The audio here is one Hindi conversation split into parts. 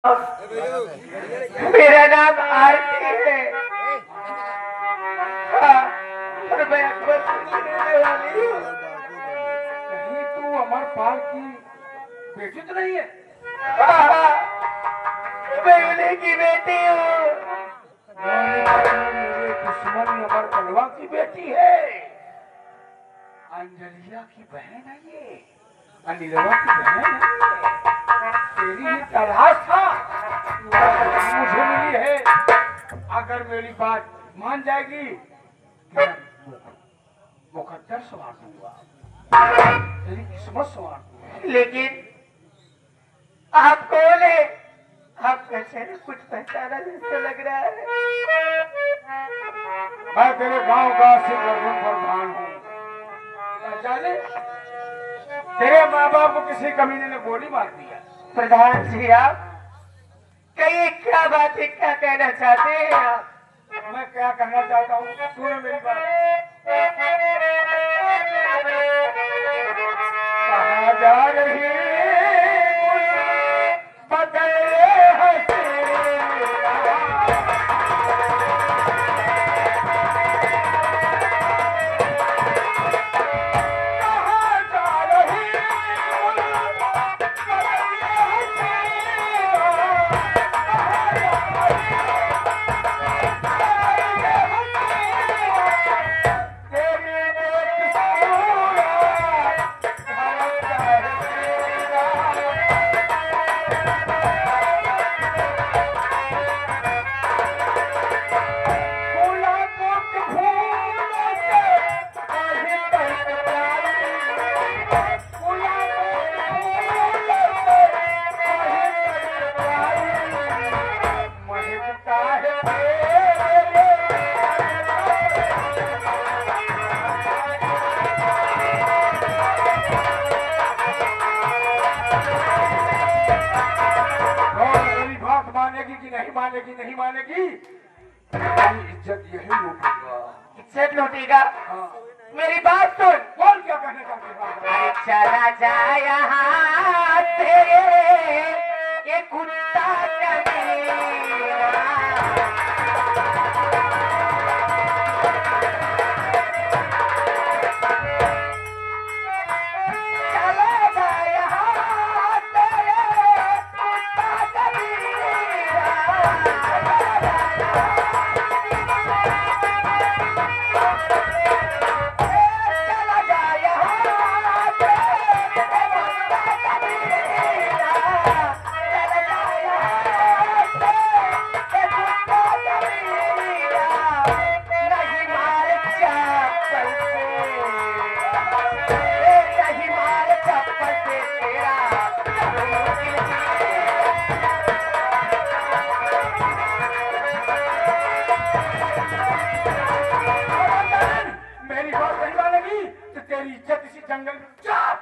मेरा नाम आरती है। हाँ, और मैं अकबर की रहने वाली हूँ। नहीं, तू अमर पाल की बेटी तो नहीं है? हाँ, मैं उन्हीं की बेटी हूँ। मेरे दुश्मन अमर पलवा की बेटी है। अंजलिया की बहन है ये, अनिलवा की बहन है ये। तेरी ही तलाश था, मुझे मिली है। अगर मेरी बात मान जाएगी तो मुकद्दर सवार दूंगा, तेरी किस्मत सवार दूंगा। लेकिन आप कौन है? आपका चेहरा कुछ पहचाना जैसा लग रहा है। मैं तेरे गांव का सिंह प्रधान हूँ। पहचाने? तेरे माँ बाप को किसी कमीने ने गोली मार दिया। प्रधान जी, आप कहिए क्या बात है, क्या कहना चाहते हैं आप? मैं क्या कहना चाहता हूँ, सुनो मेरी बात। कहाँ जा रही बदले नहीं मानेगी, इज्जत यही लूटूंगा। इज्जत लूटेगा? हाँ। मेरी बात सुन। बोल, क्या कहना चाहते हैं? चला जा यहाँ से ये कुत्ता कमीना। चला जा यहाँ से ये कुत्ता कमीना। चला जा यहाँ से ये कुत्ता कमीना। चला जा यहाँ से ये कुत्ता कमीना। नहीं मार चप्पल से, नहीं मार चप्पल से तेरा मुश्किल मेरी बात नहीं मानेगी तो तेरी इज्जत इसी जंगल में चाप।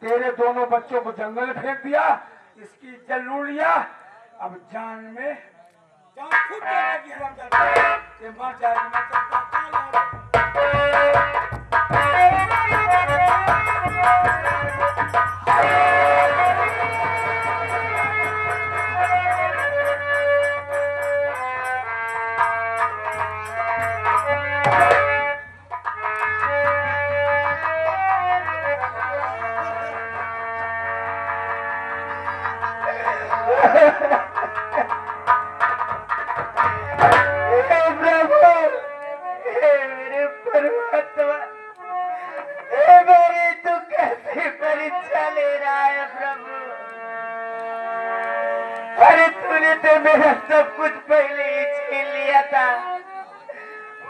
तेरे दोनों बच्चों को जंगल में फेंक दिया, इसकी इज्जत लूट लिया। अब जान में जान फूट जाएगी, ये मर जाएगी। मैं अरे तूने तो मेरा सब कुछ पहले ही छीन लिया था,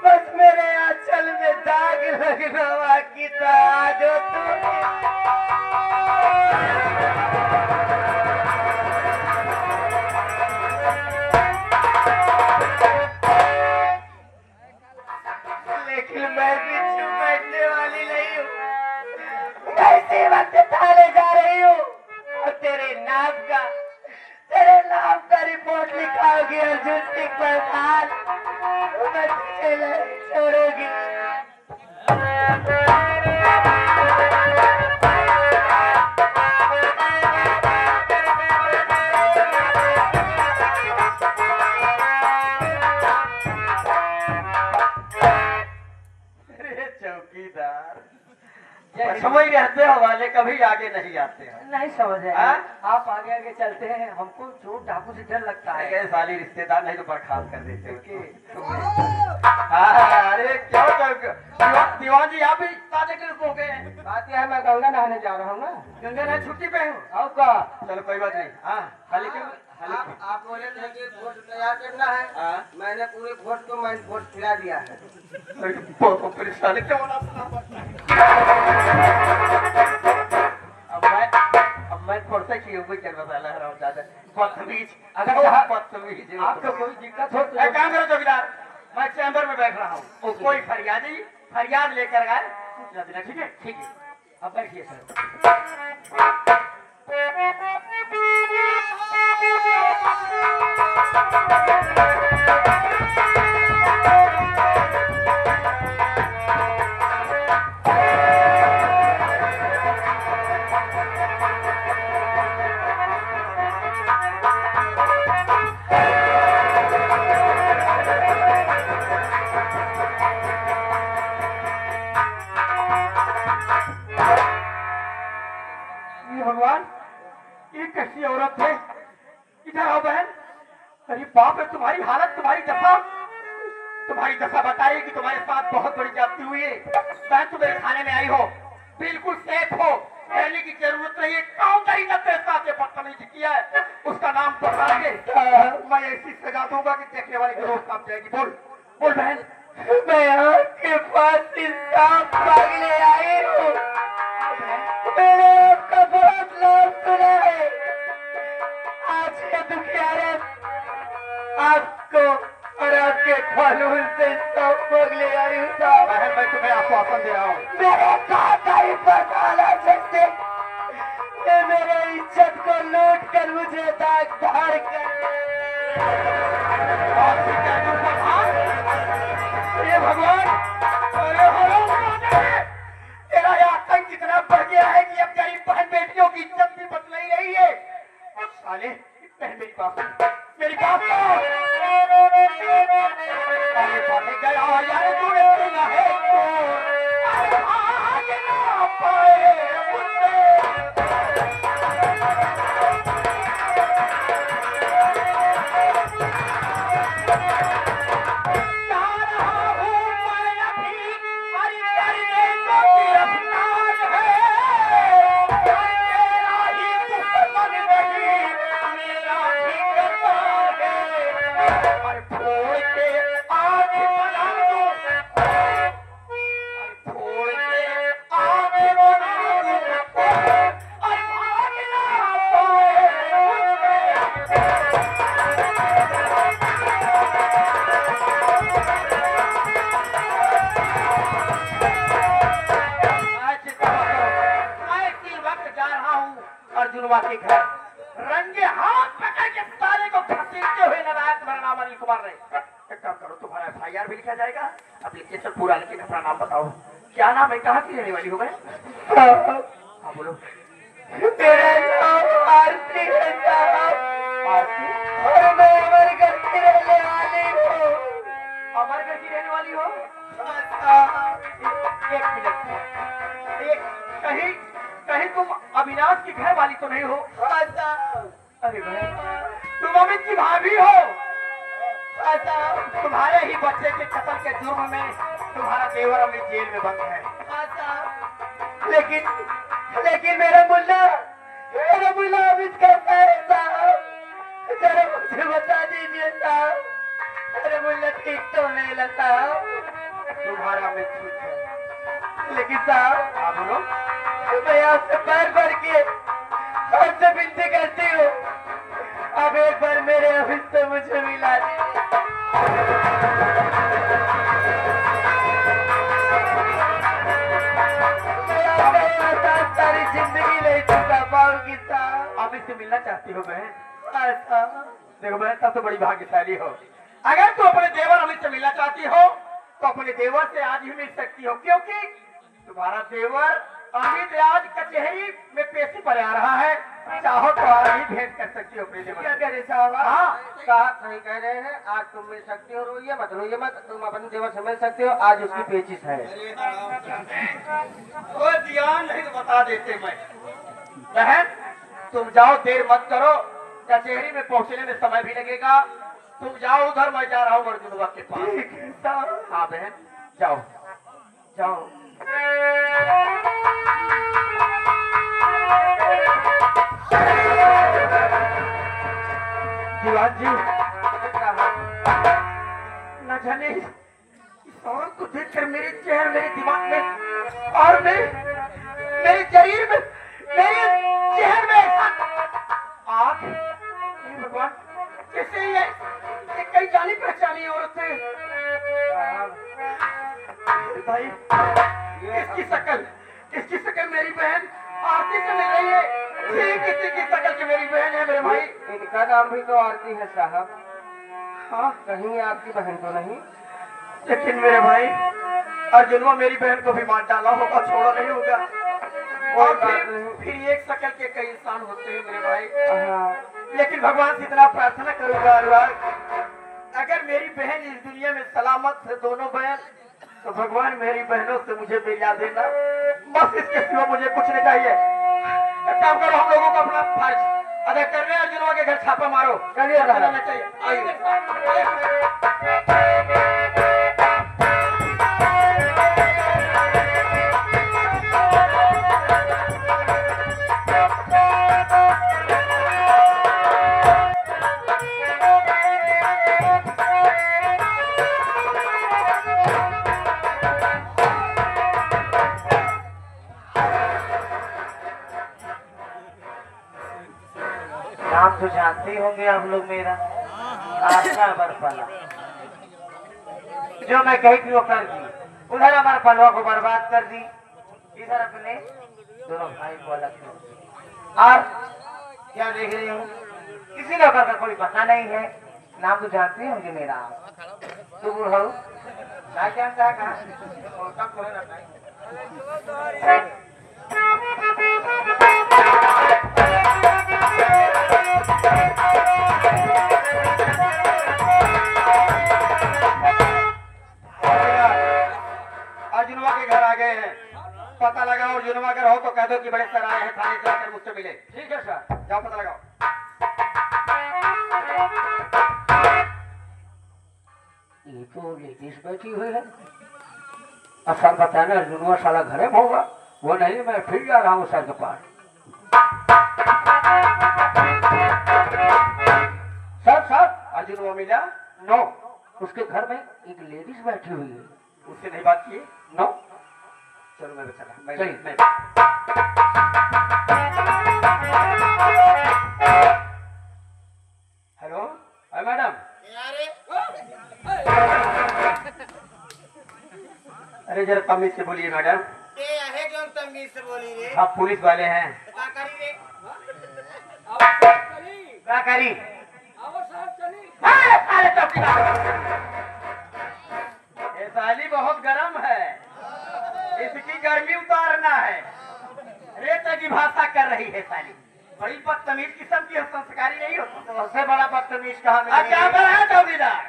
बस मेरे आंचल में दाग लगना बाकी था। आज लेकिन मैं भी चुप बैठने वाली नहीं हूँ। मैं इसी वक्त थाने जा रही हूँ और तेरे नाम का रिपोर्ट लिखाओगी अर्जुन सिंह प्रधान। मैं तुझे नहीं छोड़ूंगी। चौकीदार समझ रहते हो वाले कभी आगे नहीं आते हैं। नहीं समझ रहे हाँ? आप आगे आगे चलते हैं, हमको चोर डाकू से डर लगता है। अरे साली रिश्तेदार नहीं तो बर्खास्त कर देते अरे क्यों दीवान जी आप भी ताजे के हो गए हैं। बात यह है मैं गंगा नहाने जा रहा हूँ ना। गंगा नहाने छुट्टी पे हूँ। और का चलो कोई बात नहीं। हाँ खाली क्यों आप बोले थे कि वोट तैयार करना है। हाँ? मैंने पूरे वोट को मैं वोट खिला दिया है। परेशानी क्यों होना अब मैं थोड़ा की कोई चल रहा है ज्यादा बदतमीज। अगर बदतमीज आपको कोई दिक्कत हो एक काम करो चौकीदार, मैं चैम्बर में बैठ रहा हूँ, कोई फरियाद लेकर आए सूचना देना। ठीक है ठीक है अब बैठिए सर। भगवान ये कैसी औरत है। इधर आओ बहन। अरे बाप रे तुम्हारी हालत तुम्हारी दशा बताइए कि तुम्हारे साथ बहुत बड़ी जाती हुई है। बहन तुम मेरे थाने में आई हो, बिल्कुल सेफ हो, कहने की जरूरत नहीं है। कौन सा तेरे साथ बदतमीजी किया है उसका नाम बता के मैं ऐसी सजा दूंगा कि देखने वाले की रोज काम जाएगी। बोल बहन। मैं आपके पास इंसाफ मांगने आई हूँ। मैंने आपका बहुत नाम सुना है। आज ये दुखियारे आपको और आपके कानून से इंसाफ मांगने आई हूँ। बहन मैं तुम्हें आश्वासन दे रहा हूँ, मेरे काकाई पर काला झंडे ये मेरे इज्जत को लूट कर मुझे दाग धार कर ये भगवान। अरे तेरा ये आतंक कितना बढ़ गया है कि अब गरीब बहन बेटियों की इज्जत भी बदल रही है। साले बहन मेरी बात गया यार तूने सुना है आगे ना पाए अर्जुनवा के घर रंगे हाथ पकड़ के सारे को घसीटते हुए नारायण तुम्हारा नाम अनिल कुमार रहे। एक काम करो तुम्हारा FIR भी लिखा जाएगा। एप्लीकेशन पूरा लिखे अपना नाम बताओ, क्या नाम है, कहाँ की रहने वाली हो? हाँ बोलो। मेरा नाम आरती है साहब। आरती? और मैं अमरगढ़ की रहने वाली हूँ। अमरगढ़ की रहने वाली हो? एक मिनट, कहीं तुम अविनाश की घर वाली तो नहीं हो? अरे बहन तुम अमित की भाभी हो। तुम्हारे ही बच्चे के कत्ल के जुर्म में तुम्हारा देवर अमित जेल में बंद है। लेकिन मेरा मुल्ला अमित कैसा है साहब? जरा मुझे बता दीजिए साहब। मुझे ठीक तो नहीं लगता। तुम्हारा में ठीक है, लेकिन साहब हाँ बोलो। मैं आपसे पैर भर के आपसे विनती करती हूँ, अब एक बार मेरे ऑफिस से मुझे मिला दीजिए। सारी जिंदगी नहीं चुका पाऊंगी साहब। आप इससे मिलना चाहती हो बहन? ऐसा देखो बहन, तब तो बड़ी भाग्यशाली हो। अगर तू अपने देवर अमित से मिलना चाहती हो तो अपने देवर से आज ही मिल सकती हो, क्योंकि तुम्हारा देवर अमित आज कचहरी में पेशी पर आ रहा है। चाहो तो आज ही भेंट कर सकती हो अपने देवर क्या से। करे साहब? हाँ, साहब सही कह रहे हैं, आज तुम मिल सकते हो, रोइए मत, तुम अपने देवर से मिल सकते हो, आज उसकी पेचिश है। कोई ध्यान नहीं तो बता देते मैं। बहन तुम जाओ, देर मत करो, कचहरी में पहुंचने में समय भी लगेगा। तुम जाओ उधर, मैं जा रहा हूँ अर्जुनवा के पास। ठीक है साहब। हाँ बहन जाओ जाओ। दीवान जी, न जाने इस औरत को देखकर मेरे चेहरे, मेरे दिमाग में और मेरे शरीर में, मेरे चेहरे में ऐसा आग, हे भगवान, कैसे ये कई जानी पहचानी औरत है। भाई इसकी शकल मेरी बहन आरती से मिल रही है। ठीक किसी की शकल की मेरी बहन है मेरे भाई। इनका नाम भी तो आरती है साहब। हाँ, कहीं आपकी बहन तो नहीं? लेकिन मेरे भाई अर्जुनवा मेरी बहन को भी मार डाला होगा, छोड़ा नहीं होगा। और फिर एक शकल के कई इंसान होते हैं मेरे भाई। हाँ। लेकिन भगवान से इतना प्रार्थना करूंगा अनुराग, अगर मेरी बहन इस दुनिया में सलामत है, दोनों बहन, तो भगवान मेरी बहनों से मुझे मिला देना। बस इसके सिवा मुझे कुछ नहीं चाहिए। एक काम करो, हम लोगों को अपना फर्ज अदा कर रहे हैं, अर्जुनवा के घर छापा मारो। चलिए चलाना चाहिए। आइए। नाम तो जानते होंगे आप लोग मेरा, आशा बरपला। जो मैं कही थी वो कर दी, उधर हमारे पलवा को बर्बाद कर दी, इधर अपने दोनों भाई को अलग कर दी। और क्या देख रही हूँ, किसी लोग का कोई पता नहीं है। नाम तो जानते होंगे मेरा, तो बुढ़ऊ क्या क्या कहा अर्जुनवा के घर आ गए हैं। पता लगाओ, अर्जुनवा अगर हो तो कह दो कि बड़े सर आए हैं, थाने से आकर मुझसे मिले। ठीक है सर, जाओ पता लगाओ। ये तो लेडीज बैठी हुई है। अब सर बताना अर्जुनवा साला घरे में होगा, वो नहीं, मैं फिर जा रहा हूँ सर के पास। सर अर्जुनवा मिला? नो, उसके घर में एक लेडीज बैठी हुई है। उससे नहीं बात किए? नो, चलो मैं चला। चलिए। Hello madam. अरे जरा तमीज से बोलिए मैडम। आप पुलिस वाले हैं? क्या करी? ये साली बहुत गर्म है, इसकी गर्मी उतारना है। रेत की भाषा कर रही है साली, बड़ी बदतमीज किस्म की, संस्कारी नहीं होती। तो उससे बड़ा बदतमीज कहाँ मिलेगा? क्या कर रहा है चौकीदार?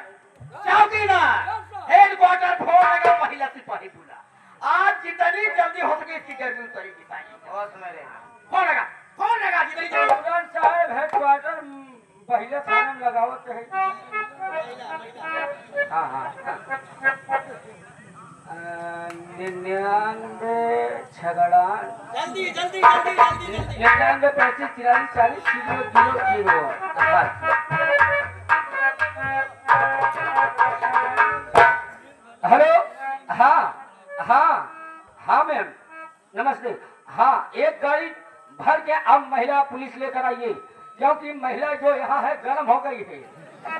चौकीदार हेडक्वार्टर फोन लगा, पहला सिपाही बुला। आज जितनी जल्दी हो सके इसकी गर्मी उतरेगी साली। और मेरे फोन लगा जितनी जल्दी। साहब हेडक्वार्टर पहले थाना में लगाओ चाहे। हाँ 99 झगड़ा जल्दी 99 35 44 40 0 0 0। नमस्ते। हाँ, एक गाड़ी भर के अब महिला पुलिस लेकर आइए, क्योंकि महिला जो यहाँ है गर्म हो गई है।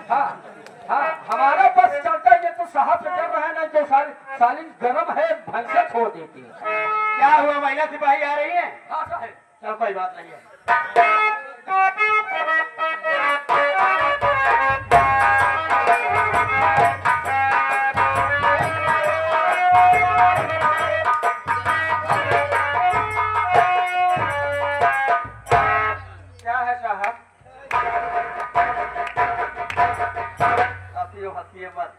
हाँ हाँ, हमारा बस चलता है तो साहब से कर रहे हैं, नहीं तो साली गर्म है, भैंसे छोड़ देती है। क्या हुआ, महिला सिपाही आ रही है? हाँ साहब, चलो कोई बात नहीं है। क्या है साहब? हंसिए मत।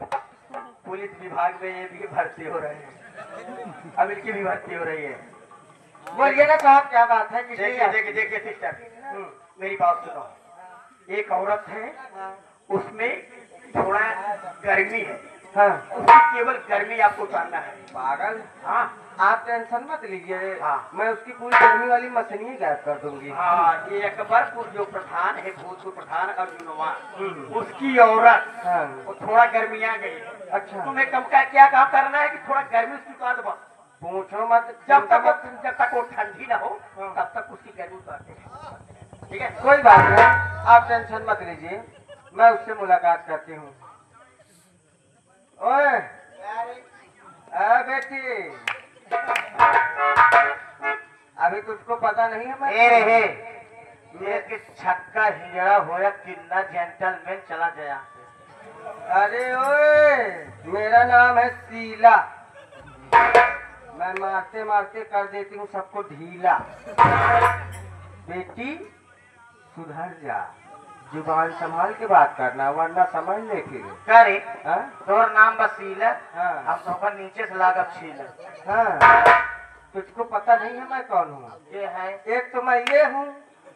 पुलिस विभाग में ये भी भर्ती हो रहे हैं, अब इनकी भी भर्ती हो रही है। बोलिए ना साहब, क्या बात है? देखिए देखिए देखिए सिस्टर, मेरी बात सुनो। एक औरत है, उसमें थोड़ा गर्मी है। हाँ। उसकी केवल गर्मी आपको उतारना है। पागल। हाँ आप टेंशन मत लीजिए। हाँ। मैं उसकी पूरी गर्मी वाली मशीन ही गैस कर दूंगी। हाँ, ये अकबरपुर जो प्रधान है, भूतपूर्व प्रधान अर्जुनवा, उसकी औरत हाँ। वो थोड़ा गर्मिया गई है। अच्छा। तुम्हें कम का क्या काम करना है कि थोड़ा गर्मी उसकी उतार दो। पूछो मत। जब तक वो ठंडी ना हो तब तक उसकी गर्मी उतारते हैं। ठीक है, कोई बात नहीं, आप टेंशन मत लीजिए, मैं उससे मुलाकात करती हूँ। ओए बेटी, अभी तुझको पता नहीं है मैं ए रहे ये कि छक्का हिजड़ा होया कितना जेंटलमैन चला गया। अरे ओए, मेरा नाम है शीला, मैं मारते मारते कर देती हूँ सबको ढीला। बेटी सुधर जा, जुबान संभाल के बात करना, वरना समझ ले फिर। करे हाँ? तोर नाम बसीला, हाँ। हम तो पर नीचे से लागब छीला। हाँ, तुझको पता नहीं है मैं कौन हूँ? ये है एक तो मैं ये हूँ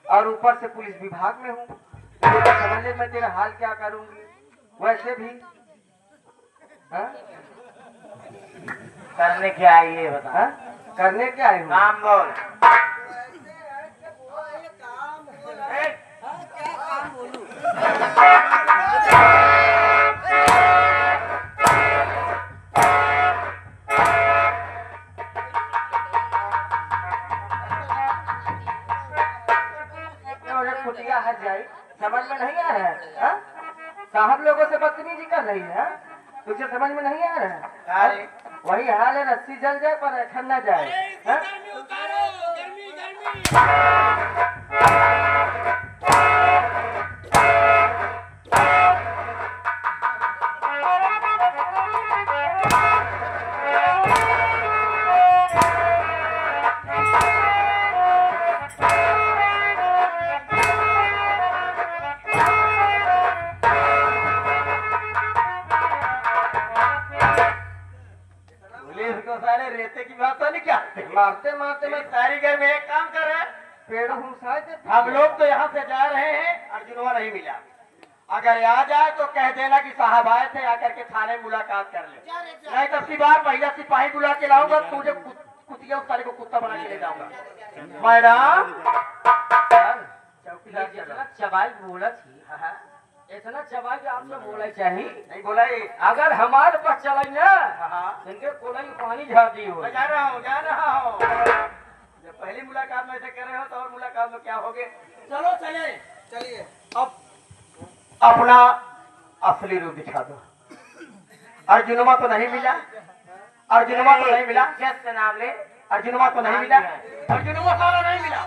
और ऊपर से पुलिस विभाग में हूँ। तो समझ ले मैं तेरा हाल क्या करूँगी। वैसे भी हाँ? करने क्या आई ये बता। हाँ? करने क्या आई हूँ? नाम बोल। कुटिया हट जाए, समझ में नहीं आ रहा है? हाँ? साहब लोगों से बदतमीजी कर रही है, तुझे समझ में नहीं आ रहा है? अरे वही हाल है, रस्सी जल जाए पर अखन न जाए। हाँ? पुलिस को सारे रेते की बात तो नहीं क्या मारते मारते मैं सारी घर में एक काम कर रहे हैं। पेड़ हूँ शायद। हम लोग तो यहाँ से जा रहे हैं, अर्जुनवा नहीं मिला। अगर आ जाए तो कह देना कि साहब आए थे, आकर के थाने मुलाकात कर ले। नहीं तो अगली बार महिला सिपाही बुला के लाऊंगा, तुझे कुतिया उस सारे को कुत्ता बना के ले जाऊंगा। मैडम चौकीदार इतना चबाई बोला थी, इतना चबाई जो आपसे बोला चाहिए। नहीं बोला ये। अगर हमारे पास चलाई ना, हाँ, इनके कोलाई पानी झाड़ दी हो। मैं जा रहा हूँ जा रहा हूँ। जब पहली मुलाकात में ऐसे कर रहे हो तो और मुलाकात में क्या होगे। चलो चले चलिए। अब अपना असली रूप दिखा दो। अर्जुनमा तो नहीं मिला, अर्जुनमा तो नहीं मिला। जस्ट नाम ले, अर्जुनमा तो नहीं मिला, अर्जुनमा सारा नहीं मिला।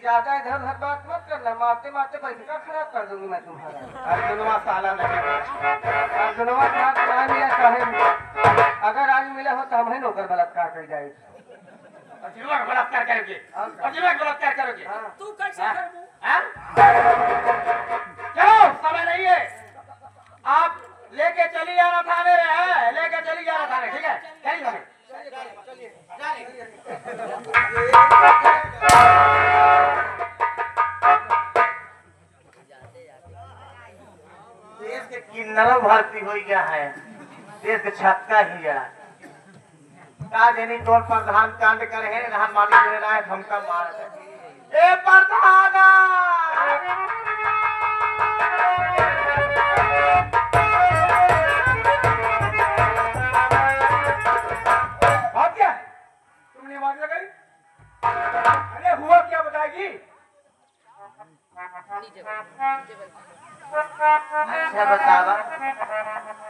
ज्यादा इधर उधर बात मत करना, मारते मारते पैसा खराब कर दूंगी मैं तुम्हारा। अर्जुनमा साला नहीं मिला। अर्जुनवा ना मिला चाहे, अगर आज मिला हो तो हमें नौकर बलात्कार कर जाए। अर्जुनमा का बलात्कार करोगे, अर्जुनमा का बलात्कार करोगे। तू कैसे कर दूं? हाँ? चलो समय नहीं है, आप लेके चली जाना थाने रे, है लेके चली जाना थाने। ठीक है, चलिए थाने। देश के किन्नरों भर्ती हो गया है, देश के छक्का ही गया। का देनी तोर प्रधान कांड करे है, हम मानी दे रहा है, हमका मार दे। ए प्रधान जी? अच्छा बतावा,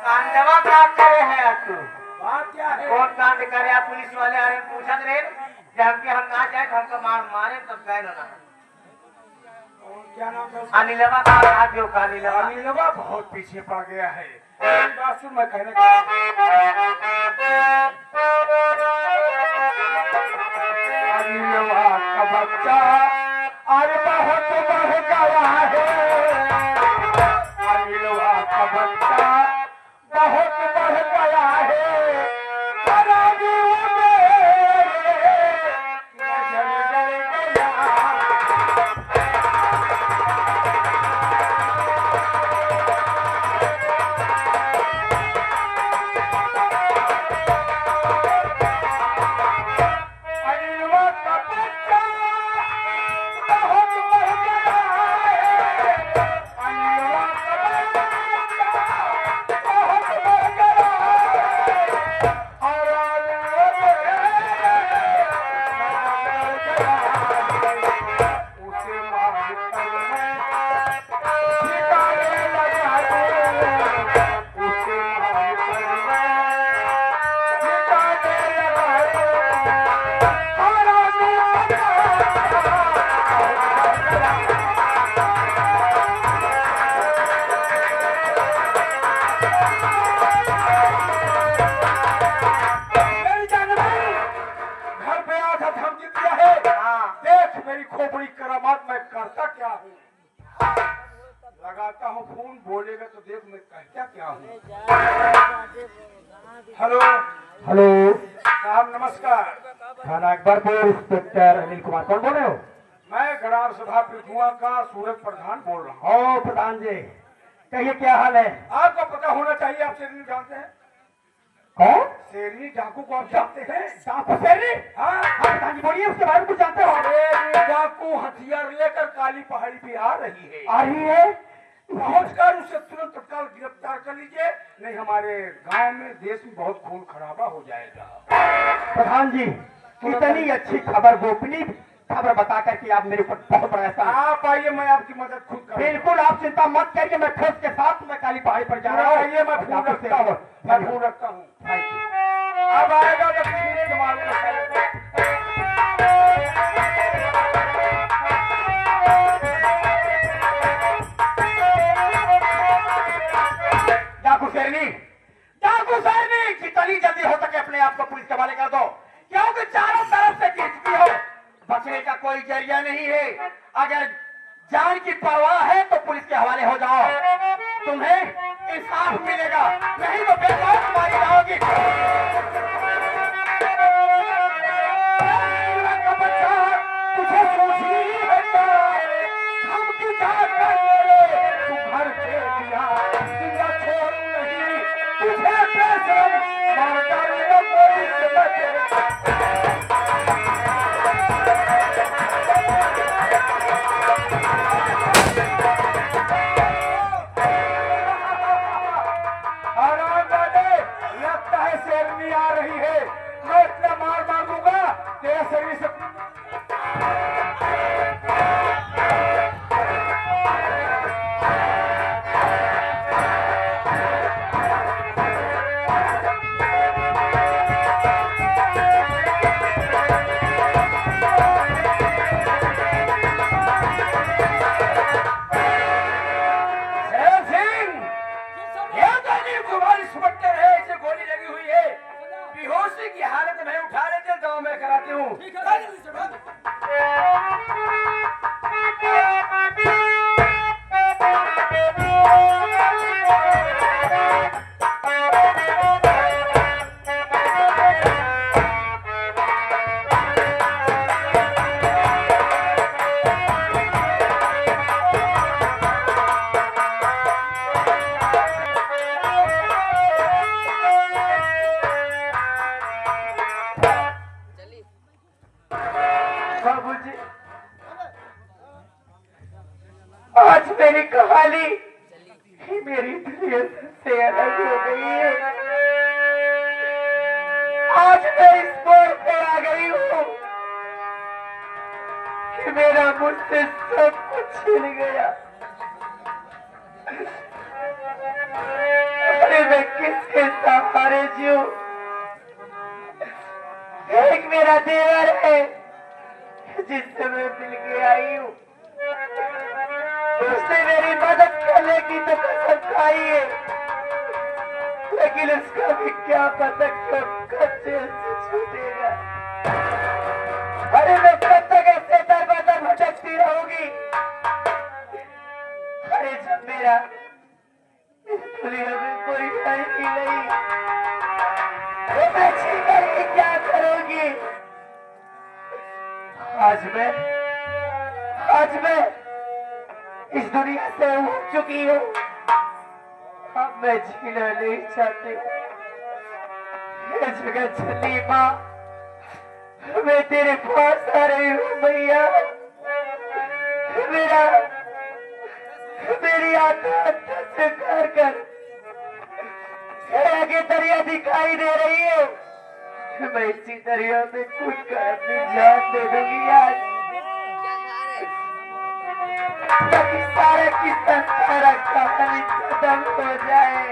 कांडवा क्या करे है तू? बात क्या है? कौन कांड करे? आप पुलिस वाले आ रहे पूछत रहे जब के हम ना जाए तो हमको मारे तब गए ना। और क्या नाम है उसका? अनिलवा का हाथ जो अनिलवा अनिलवा बहुत पीछे पड़ गया है। मेरी बात सुन, मैं कहने का अनिलवा का बच्चा अरे बहुत बढ़ गया है। अनिलवा का बच्चा बहुत बढ़ गया है। खराबी में नजर जल गया। अनिलवा का बच्चा बहुत बढ़ गया है। अनिलवा का बच्चा बहुत बढ़ गया है। और उसे मार कर मैं ठिकाने लगा दूं। उसे मार कर मैं ठिकाने लगा दूं। मेरी जान भाई, घर पे आधा धमकी दिया है। देख मेरी खोपड़ी करामात, मैं करता क्या हूँ। लगाता हूँ फोन, बोलेगा तो देख मैं कहता क्या हूँ। हेलो हेलो, साहब नमस्कार। थाना अकबरपुर, इंस्पेक्टर अनिल कुमार कौन बोल रहे हो? मैं ग्राम सभा पृथुआ का सूरज प्रधान बोल रहा हूँ। ओ प्रधान जी, कहिए क्या हाल है? आपको पता होना चाहिए, आप शेरनी जानते हैं? कौन? शेरनी डाकू को आप जानते हैं? डाकू शेरनी? हाँ, प्रधान जी बोलिए, उसके बारे में कुछ जानते हो? शेरनी डाकू हथियार लेकर काली पहाड़ी पे आ रही है। आ रही है? पहुंचकर उसे तुरंत तत्काल गिरफ्तार कर लीजिए, नहीं हमारे गांव में देश में बहुत खून खराबा हो जाएगा। प्रधान जी, कितनी अच्छी खबर, गोपनीय खबर बता करके आप मेरे ऊपर बहुत बड़ा एहसान। आप आइए, मैं आपकी मदद खुद करूंगा। बिल्कुल, आप चिंता मत करिए, मैं फोर्स के साथ मैं काली पहाड़ी पर जा रहा हूँ। आइए, मैं फोन रखता हूँ, मैं फोन रखता हूँ। अब आएगा तो खींच के मारूंगा। डाकू शेरनी, डाकू शेरनी, जितनी जल्दी हो सके अपने आप को पुलिस के हवाले कर दो, क्योंकि चारों तरफ से खींचती हो, बचने का कोई जरिया नहीं है। अगर जान की परवाह है तो पुलिस के हवाले हो जाओ, तुम्हें इंसाफ मिलेगा, नहीं तो बेकार मारी जाओगी। तुझे सोचनी है क्या? हम की जान कर तू घर पे दिया, जिंदा छोड़ू नहीं तुझे बेशरम, मार डालूंगा कोई से बचे। लगता है शेरनी आ रही है, मैं इतना मार दूंगा तेरे शरीर से। बेहोशी की हालत में उठा लेते तो मैं कराती हूँ। बाबूजी, आज मेरी कहानी मेरी दुनिया से अलग हो गई है। आज मैं इस मोड़ पे आ गई हूँ कि मेरा मुझसे सब कुछ छिन गया। अरे मैं किसके सहारे जीऊं? एक मेरा देवर है जिससे मैं मिल के आई हूँ, उसने मेरी मदद करने की तो कसम खाई है, लेकिन उसका भी क्या पता कब जेल से छूटेगा। अरे मैं कब तक ऐसे दर बदर भटकती रहूंगी? अरे जब मेरा इस दुनिया में कोई है ही नहीं, तो मैं जीकर के क्या करूंगी? आज मैं इस दुनिया से उठ चुकी हूँ, अब मैं जीना नहीं चाहती। ये जगत चली माँ, मैं तेरे पास आ रही हूँ मैया। मेरी आत्मा से कर कर आगे दरिया दिखाई दे रही है, मैं इसी दरिया में कूद कर अपनी जान दे दूंगी आज, ताकि सारा कहानी खत्म हो जाए।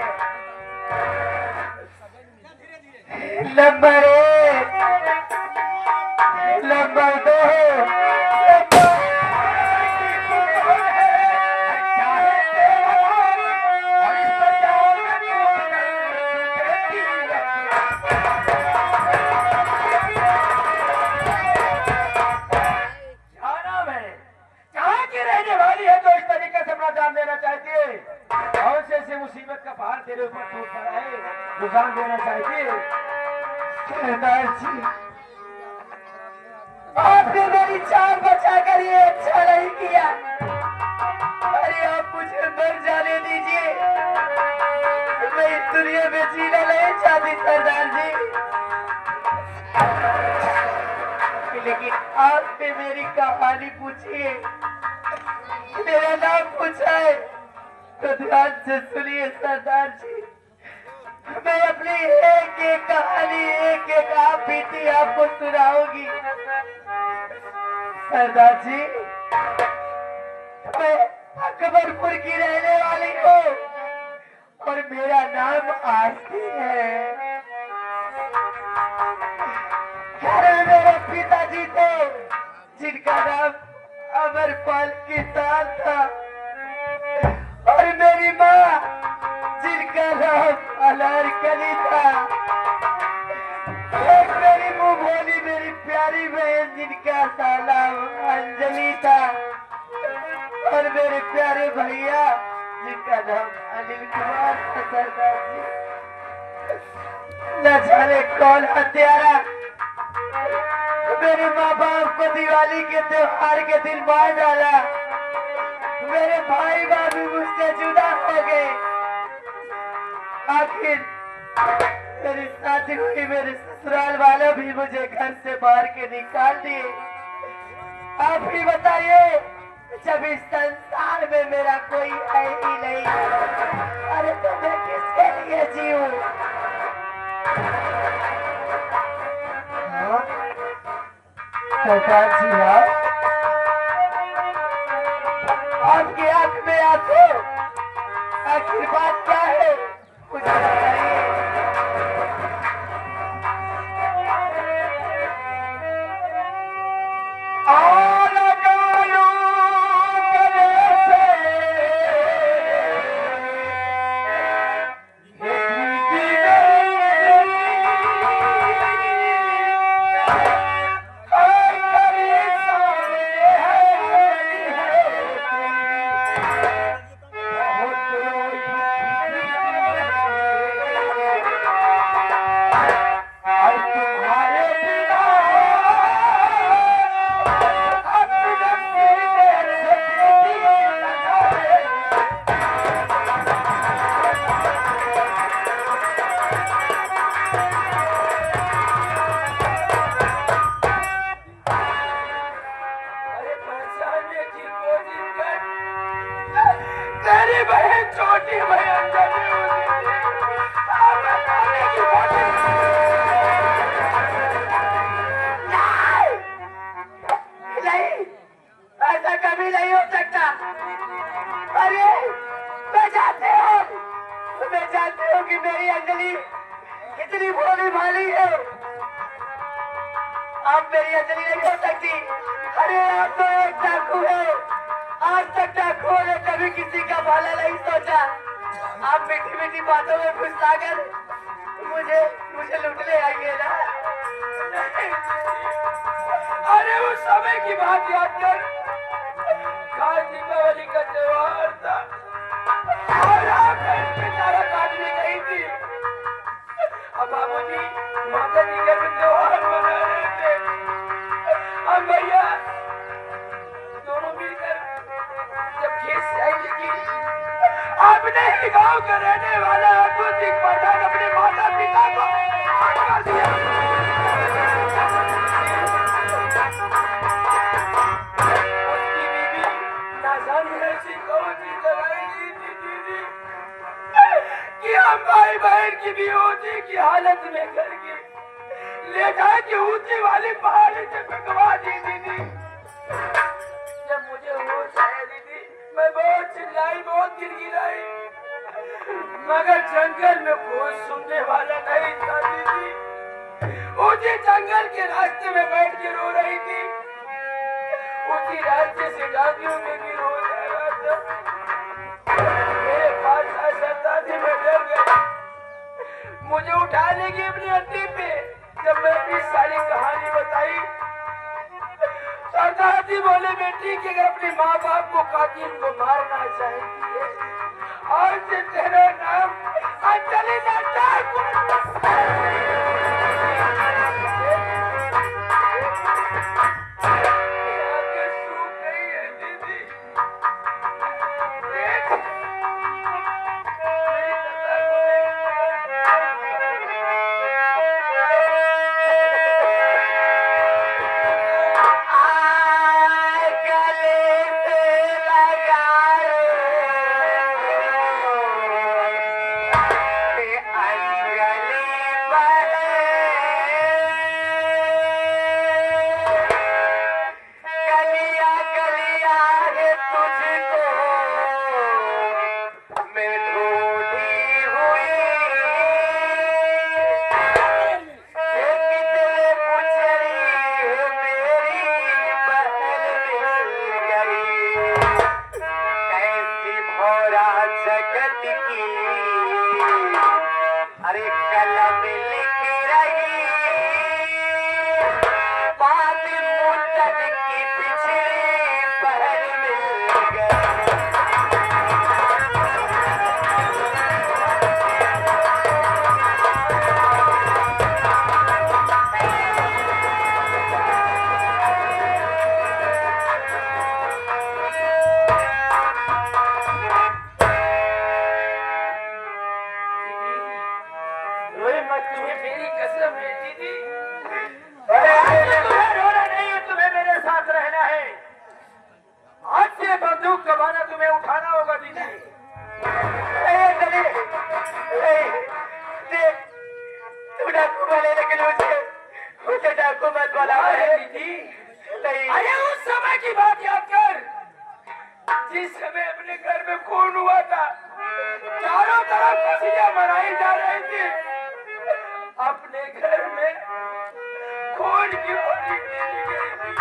नंबर 1, नंबर 2, मुसीबत का भार तेरे ऊपर टूट पड़ा है, रुझान देना चाहिए। सरदार जी, आपने मेरी जान बचाकर ये अच्छा नहीं किया। अरे आप मुझे मर जाने दीजिए, मैं इस दुनिया में जीना नहीं चाहती सरदार जी, लेकिन आपने मेरी कहानी पूछी है, मेरा नाम पूछा है, तो ध्यान से सुनिए सरदार जी। मैं अपनी एक एक कहानी, एक एक आप बीती आपको सुनाऊंगी। सरदार जी, मैं अकबरपुर की रहने वाली हूँ और मेरा नाम आरती है। घर में मेरे पिताजी थे जिनका नाम अमरपाल किसान था, और मेरी माँ जिनका नाम अनारकली था। एक मेरी मुंह बोली मेरी प्यारी बहन जिनका नाम अंजलि था, और मेरे प्यारे भैया जिनका नाम अनिल कुमार था। सरदार जी, न जाने कौन हत्यारा मेरे माँ बाप को दिवाली के त्योहार के दिन मार डाला। मेरे भाई भाभी मुझसे जुदा हो गए। आखिर मेरी शादी हुई, मेरे ससुराल वालों भी मुझे घर से बाहर के निकाल दिए। आप ही बताइए, जब इस संसार में मेरा कोई है ही नहीं, अरे तो मैं किसके लिए जीऊं? सरदार जी, आपकी आंख में आंसू, आखिर बात क्या है कुछ बताइए। तेरी बहन छोटी बहन जली होती थी, अब मैं पाने की कोशिश नहीं, ऐसा कभी नहीं हो सकता। अरे मैं जानती हूँ कि मेरी अंजलि कितनी भोली भाली है। आप मेरी अंजलि नहीं हो सकती। अरे आप तो एक डाकू है। आज तक डाकुओं ने कभी किसी का भला नहीं सोचा। आप मीठी मीठी बातों में फुसलाकर मुझे लूटने आइए ना। अरे उस समय की बात याद कर, खास दीपावली का त्योहार था और आप बेचारा काटने गई थी। अब बाबूजी माता जी घर में त्योहार मना रहे थे। अब भैया दोनों मिलकर जब खेत से आई लेकिन आपने ही गांव का रहने वाला अद्भुत प्रधान अपने माता पिता को मार कर दिया। उसकी बीवी ना जाने ऐसी कौन सी दवाई दी थी दीदी कि हम भाई बहन की बेहोशी की हालत में करके ले जाए कि ऊंची वाली पहाड़ी से फेंकवा दी दीदी। जब मुझे होश आया दीदी, मैं बहुत चिल्लाई, बहुत गिड़गिड़ाई, मगर जंगल में कोई सुनने वाला नहीं था दीदी। उसी जंगल के रास्ते में बैठ के रो रही थी। उसी रास्ते से डाकियों में भी रो रहा था। मेरे पास आशा थी, मैं डर गया। मुझे उठा लेगी अपनी अड्डी पे। जब मैं अपनी सारी कहानी बताई, सरदार जी बोले बेटी कि अगर अपने माँ बाप को कातिल को मारना चाहती है और से तेरा नाम अंजलि सूख गई है दीदी। देख अरे कलम लिख रही बात मुद्दत की पिछड़ी पहल मिल गई। मेरी कसम है दीदी। तुम्हें रोना नहीं है, तुम्हें मेरे साथ रहना है। आज से बंदूक का बाना तुम्हें उठाना होगा दीदी। तू डाकू बोले लेकिन उसे डाकू मत बोला दीदी। अरे उस समय की बात याद कर जिस समय अपने घर में खून हुआ था, चारों तरफ खुशियां मनाई जा रही थी। अपने घर में खून की होली खेली गई थी।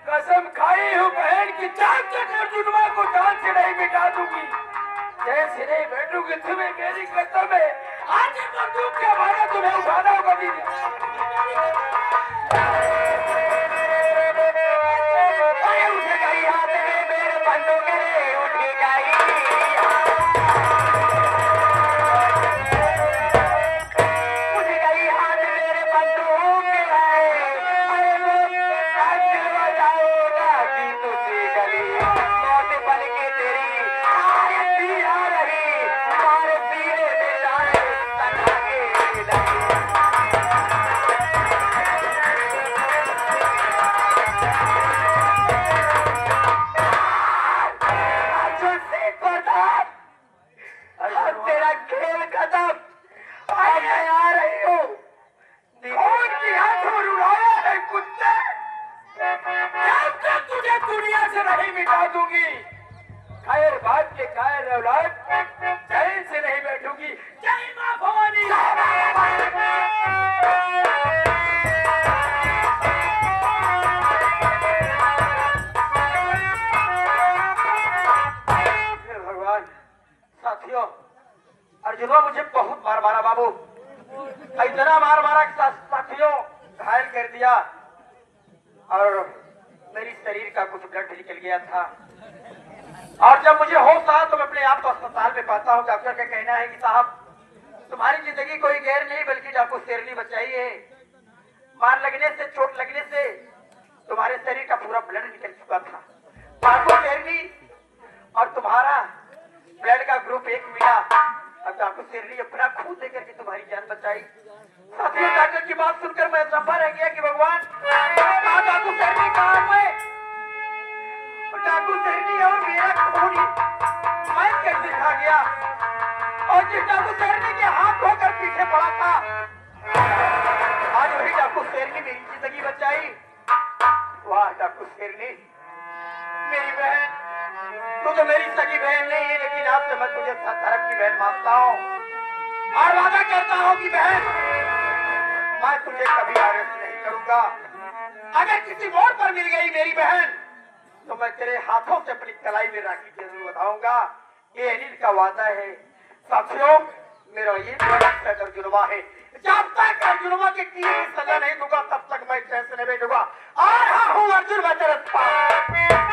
कसम खाई हूँ बहन की जान के जुड़वा को जान से नहीं मिटा दूंगी। जैसे नहीं बैठूंगी तुम्हें मेरी कसम है। आज बंदूक के बारे तुम्हें उठाना होगा दीदी। अरे उठ गई हाथ में मेरे बंदूक उठ गई। और तुझे दुनिया से नहीं मिटा दूंगी। कायर बात के कायर औलाद चैन से नहीं बैठूंगी। जय मां भवानी। भगवान, साथियों, अर्जुनवा मुझे बहुत मार मारा बाबू, इतना मार मारा कि साथियों घायल कर दिया और मेरी शरीर का कुछ ब्लड निकल गया था। और जब मुझे होश आया तो मैं अपने आप को अस्पताल में पाता हूँ। डॉक्टर का कहना है कि साहब तुम्हारी जिंदगी कोई गैर नहीं बल्कि डाकू शेरनी बचाई है। मार लगने से, चोट लगने से तुम्हारे शरीर का पूरा ब्लड निकल चुका था। डाकू शेरनी और तुम्हारा ब्लड का ग्रुप एक मिला और डाकू शेरनी अपना खून देकर के तुम्हारी जान बचाई। साथियों, डॉक्टर की बात सुनकर मैं चंपा रह गया कि भगवान डाकू शेरनी कहाँ है? डाकू शेरनी और मेरा खून मैं कैसे खा गया? और जिस डाकू शेरनी के हाथ धोकर पीछे पड़ा था आज वही डाकू शेरनी मेरी जिंदगी बचाई। वाह डाकू शेरनी, मेरी बहन, तू तो मेरी सगी बहन नहीं है, लेकिन आज से मैं तुझे धर्म की बहन मानता हूँ और वादा करता हूँ कि बहन मैं तुझे कभी आरस नहीं करूंगा। अगर किसी मोड़ पर मिल गई मेरी बहन तो मैं तेरे हाथों से अपनी कलाई में राखी जरूर बताऊंगा। ये अनिल का वादा है। साथियों, मेरा ये अर्जुनवा है। जब तक अर्जुनवा के किए सजा नहीं दूंगा तब तक मैं चैन से नहीं बैठूंगा। आ रहा हूँ अर्जुन, मैं तेरे पास।